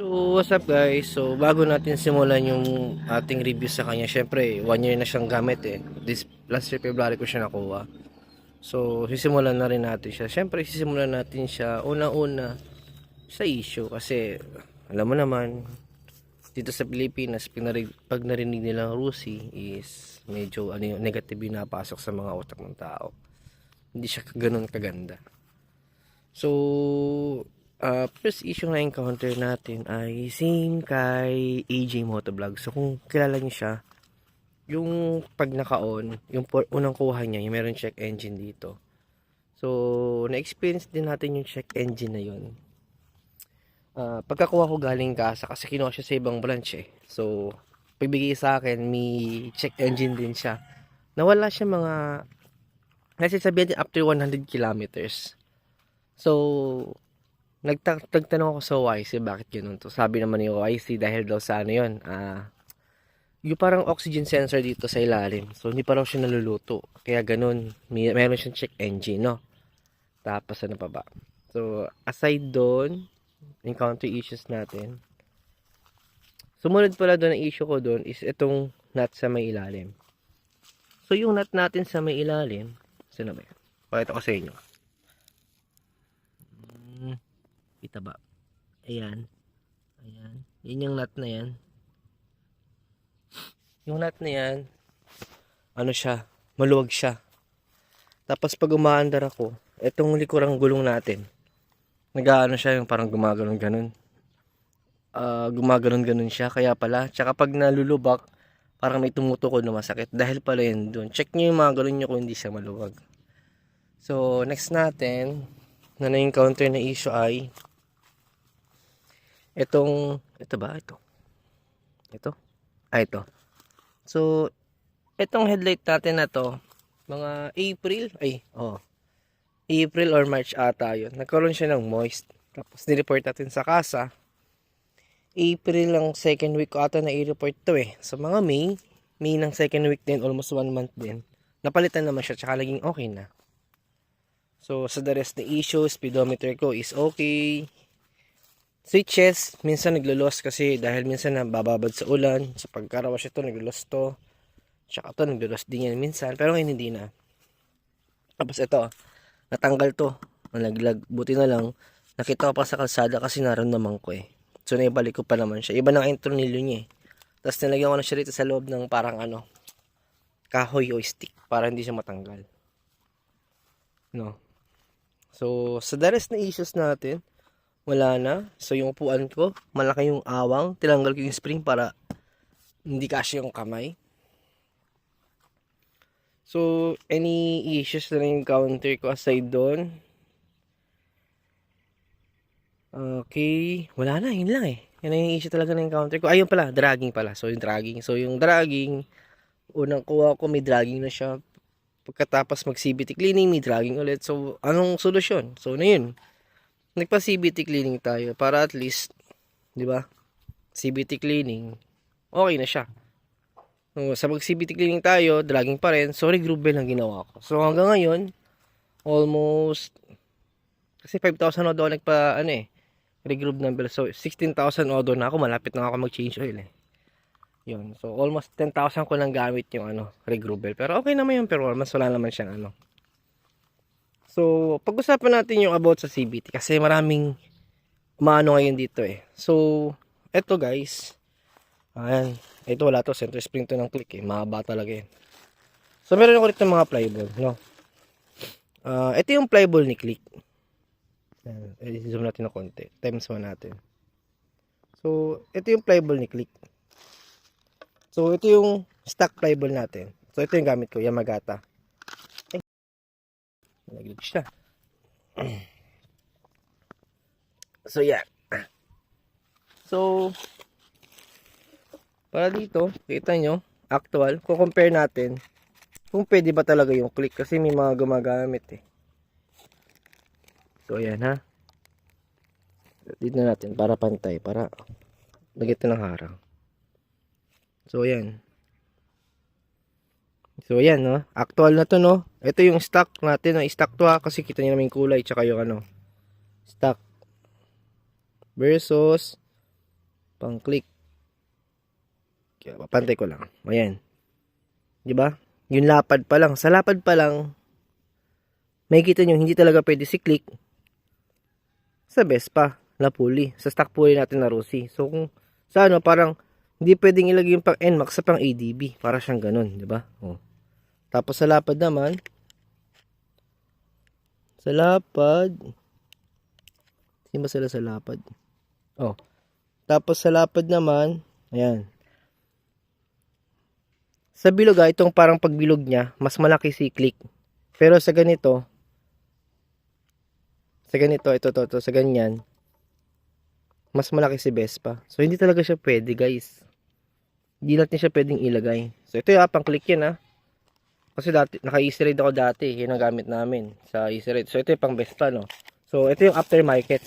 So, what's up guys? So, bago natin simulan yung ating review sa kanya, syempre, 1 year na siyang gamit eh. This last year February ko siya nakuha. So, sisimulan na rin natin siya. Syempre, sisimulan natin siya una-una sa issue kasi alam mo naman, dito sa Pilipinas, pag narinig nilang Rusi is medyo ano yung negative yung napasok sa mga utak ng tao. Hindi siya ganun kaganda. So, first issue na encounter natin ay same kay AJ Motovlog. So, kung kilala niyo siya, yung pag naka-on, yung unang kuha niya, yung meron check engine dito. So, na-experience din natin yung check engine na yun. Pagkakuha ko galing kasa, kasi kinuha siya sa ibang branch eh. So, pagbigay sa akin, may check engine din siya. Nawala siya mga, kasi sabihin din after 100 kilometers. So, nagtanong ako sa YC bakit ganun to. Sabi naman ni YC dahil daw sa ano yun, yung parang oxygen sensor dito sa ilalim. So, hindi pa raw siya naluluto. Kaya ganun, meron siyang check engine, no? Tapos ano pa ba? So, aside doon, encounter issues natin. Sumunod pala doon ang issue ko doon is itong nut sa may ilalim. So, yung nut natin sa may ilalim, saan na ba yan? Pakita ko sa inyo. Kita ba? Ayan. Ayan. Yan yung nut na yan. Yung nut na yan, ano siya, maluwag siya. Tapos pag umaandar ako, itong likurang gulong natin, nag-aano siya, yung parang gumaganon-ganon. Gumaganon-ganon siya, kaya pala. Tsaka pag nalulubak, parang may tumutukod na masakit. Dahil pala yun dun. Check nyo yung mga galon nyo kung hindi siya maluwag. So, next natin, na na-encounter na issue ay ito ba? Ito? Ito. So, itong headlight natin na to, mga April or March ata yun. Nagkaroon siya ng moist. Tapos, nireport natin sa kasa. April lang second week ko ata na i-report to eh. So, mga May ng second week din, almost 1 month din. Napalitan naman siya, tsaka laging okay na. So, sa the rest na issues, speedometer ko is okay. Switches, minsan naglo-loss kasi dahil minsan nabababad sa ulan. Sa pagkarawas ito, naglo-loss to. Tsaka to, naglo-loss din yan minsan. Pero ngayon hindi na. Tapos ito, natanggal to. Nalaglag. Buti na lang, nakita ko pa sa kalsada kasi naramdaman ko eh. So, naibalik ko pa naman siya. Iba na ang tornilyo niya eh. Tapos nilagyan ko na siya rito sa loob ng parang kahoy o stick para hindi siya matanggal. No. So, sa the rest na issues natin, wala na. So, yung upuan ko, malaki yung awang. Tinanggal ko yung spring para hindi kasi yung kamay. So, any issues na na-encounter ko aside doon? Okay. Wala na, yun lang eh. Yan yung issue talaga na-encounter ko. Ayun pala, dragging pala. So, yung dragging. So, yung dragging, unang kuha ko, may dragging na siya. Pagkatapos mag-CVT cleaning, may dragging ulit. So, anong solusyon? So, na yun. Nagpa-CVT cleaning tayo para at least, di ba? CVT cleaning, okay na siya. So, sa mag-CVT cleaning tayo, dragging pa rin. So, regroove bell ang ginawa ko. So, hanggang ngayon, almost, kasi 5,000 odo regroove ng bell. So, 16,000 odo na ako. Malapit na ako mag-change oil eh. Yun. So, almost 10,000 ko lang gamit yung regroove bell. Pero okay naman yung performance. Wala naman siyang So, pag-usapan natin yung about sa CVT kasi maraming umaano ngayon dito eh. So, eto guys. Ayan. Ito wala to. Center spring to ng click eh. Mahaba talaga eh. So, meron ako rito mga flyball. No? Ito yung flyball ni click. Ayan. I-zoom natin ng konti. Times 1 natin. So, ito yung flyball ni click. So, ito yung stock flyball natin. So, ito yung gamit ko. Yamagata. Naglag siya. So, yeah. So, para dito, kita nyo, actual, kung compare natin, kung pwede ba talaga yung click, kasi may mga gumagamit eh. So, ayan ha. Dito natin, para pantay, para lagyan ng harang. So, ayan. So, ayan, no? Actual na to, no? Ito yung stock natin, no? Stock to, ha? Kasi kita nyo naman yung kulay, tsaka yung stock. Versus, pang click. Kaya papantay ko lang. Ayan. Di ba? Yung lapad pa lang. Sa lapad pa lang, makikita nyo, hindi talaga pwede si click sa Vespa na pulley. Sa stock pulley natin na Rossi. So, kung sa ano, parang hindi pwedeng ilagay yung pang NMAX sa pang ADB. Para siyang ganun, di ba? Oh. Tapos sa lapad naman, hindi ba sila sa lapad? Oh. Tapos sa lapad naman, ayan. Sa bilog itong parang pagbilog niya, mas malaki si click. Pero sa ganito, ito, sa ganyan, mas malaki si Vespa. So, hindi talaga siya pwede, guys. Hindi natin siya pwedeng ilagay. So, ito yung pang click yan, ha. Kasi dati, naka-easy ride ako dati. Yun ang gamit namin sa easy ride. So, ito yung pang Vespa, no. So, ito yung aftermarket.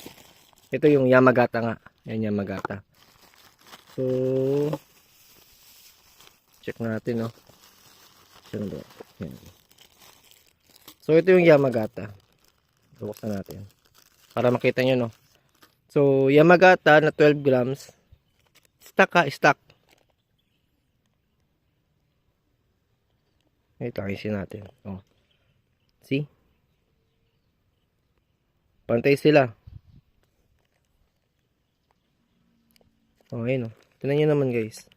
Ito yung Yamagata nga. Yan, Yamagata. So, check natin, no. Yan. So, ito yung Yamagata. Buksan natin. Para makita nyo, no. So, Yamagata na 12 grams. Stock. Ito, ayusin natin. Oh. See? Pantay sila. Oh, ayun, oh. Tignan nyo naman, guys.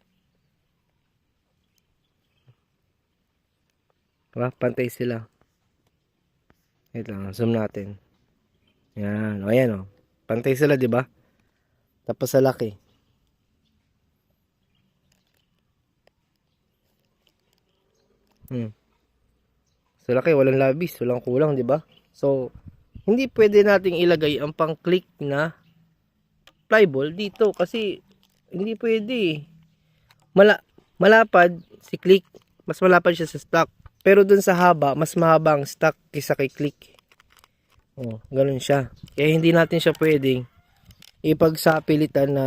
Diba? Pantay sila. Ito lang, zoom natin. Yan, o ayan o. Pantay sila, di ba? Tapos sa laki. Sa laki, walang labis, walang kulang, di ba? So, hindi pwede nating ilagay ang pang-click na flyball dito kasi hindi pwede. Malapad si click, mas malapad siya sa stock. Pero dun sa haba, mas mahaba ang stock kaysa kay click. Oh, ganun siya. Kaya hindi natin siya pwedeng ipagsapilitan na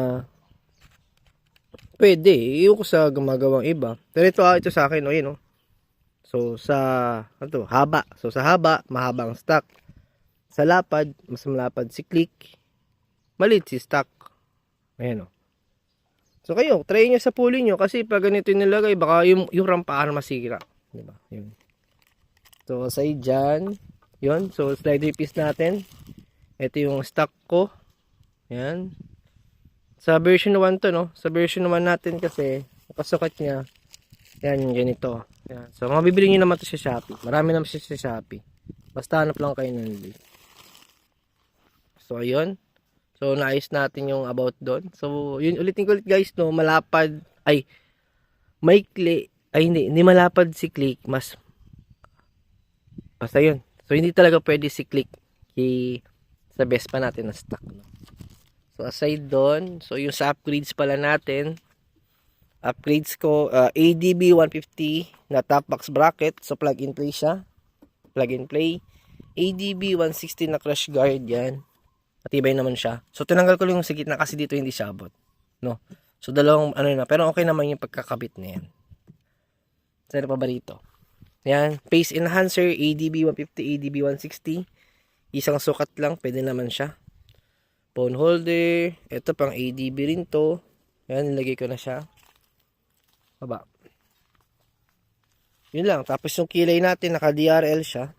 pwede. Iyon ko sa gumagawang iba. Pero ito sa akin, yun, oh. So, haba. So, sa haba, mahaba ang stock. Sa lapad, mas malapad si click. Maliit si stock. Ayan, oh. So, kayo, try nyo sa pulley nyo kasi pag ganito nilagay, baka yung rampahan masira. Diba? Yun. So, aside dyan, yun. So, slider piece natin. Ito yung stock ko. Yan. Sa version 1 to, no? Sa version 1 natin kasi, nakasukat niya. Yan, ganito. Yan. So, mabibili nyo naman to sa Shopee. Marami naman siya sa Shopee. Basta hanap lang kayo ng link. So, ayun. So, naayos natin yung about doon. So, yun, ulitin ko ulit guys, no? Malapad, maikli, hindi malapad si click, basta yun. So, hindi talaga pwede si click sa Vespa natin na stock, no? So, aside doon, so yung sa upgrades pala natin, upgrades ko, ADB 150 na top box bracket, so plug and play siya, plug and play. ADB 160 na crash guard, yan, matibay naman siya. So, tinanggal ko lang yung sa gitna kasi dito hindi siya abot, no? So, dalawang na, pero okay naman yung pagkakabit na yan. Saan pa ba dito? Yan, pace enhancer, ADB 150, ADB 160. Isang sukat lang, pwede naman siya. Phone holder, ito pang ADB rin to. Yan, nilagay ko na siya. Baba. Yun lang, tapos yung kilay natin, naka DRL siya.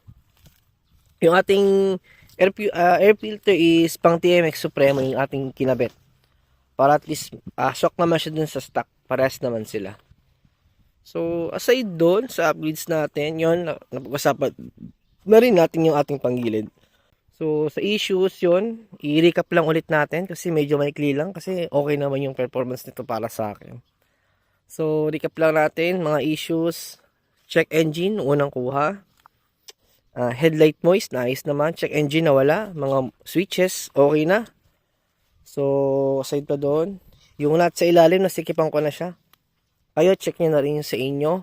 Yung ating air filter is pang TMX Supremo yung ating kinabit. Para at least, shock naman siya dun sa stock. Parehas naman sila. So, aside doon sa upgrades natin, yun, napag-usapan na rin natin yung ating panggilid. So, sa issues yun, i-recap lang ulit natin kasi medyo maikli lang kasi okay naman yung performance nito para sa akin. So, recap lang natin, mga issues, check engine, unang kuha. Headlight moist, nice naman. Check engine, nawala. Mga switches, okay na. So, aside pa doon, yung nut sa ilalim, nasikipan ko na siya. Kayo, check nyo na rin yung sa inyo.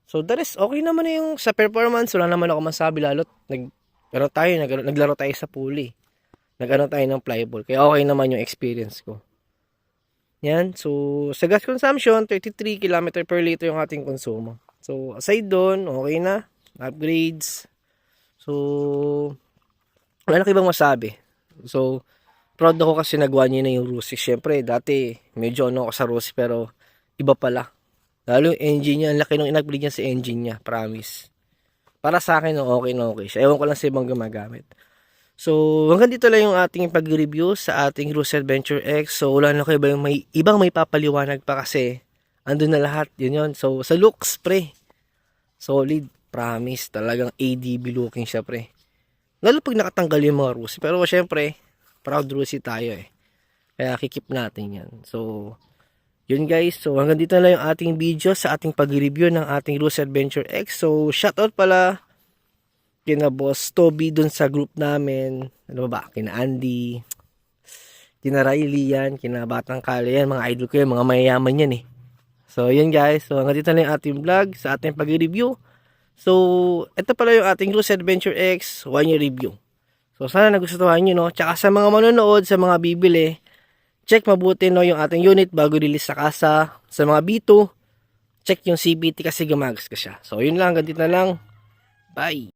So, the rest, okay naman na yung sa performance. Wala naman ako masabi, lalo't naglaro tayo sa pulley. Nag-ano tayo ng flyball. Kaya okay naman yung experience ko. Yan. So, sa gas consumption, 33 km per liter yung ating konsumo. So, aside doon, okay na. Upgrades. So, wala na ibang masabi. So, proud ako kasi nagawa niya na yung Rusi. Syempre, dati medyo ano ako sa Rusi pero iba pala. Lalo yung engine niya, ang laki nung in-upgrade niya sa engine niya, promise. Para sa akin, okay na okay siya. Ewan ko lang sa ibang gumagamit. So, hanggang dito lang yung ating pag-review sa ating Rusi Adventure X. So, wala na kayo ba yung ibang may papaliwanag pa kasi andun na lahat. Yun. So, sa looks, pre. Solid. Promise. Talagang ADB looking siya, pre. Lalo pag nakatanggal yung mga Rusi. Pero syempre, proud Rusi tayo eh. Kaya kikip natin yan. So, yun guys. So, hanggang dito na lang yung ating video sa ating pag-review ng ating Rusi Adventure X. So, shoutout pala kina Boss Toby dun sa group namin. Ano ba? Kina Andy. Kina Riley yan. Kina Batang Kali yan. Mga idol ko yan. Mga mayayaman yan eh. So, yun guys. So, hanggang dito na lang yung ating vlog sa ating pag-review. So, ito pala yung ating Rusi Adventure X 1-year review. So, sana nagustuhan nyo, no? Tsaka sa mga manonood, sa mga bibili, check mabuti, no, yung ating unit bago release sa kasa. Sa mga B2, check yung CBT kasi gumagas ka siya. So, yun lang. Hanggang dito na lang. Bye!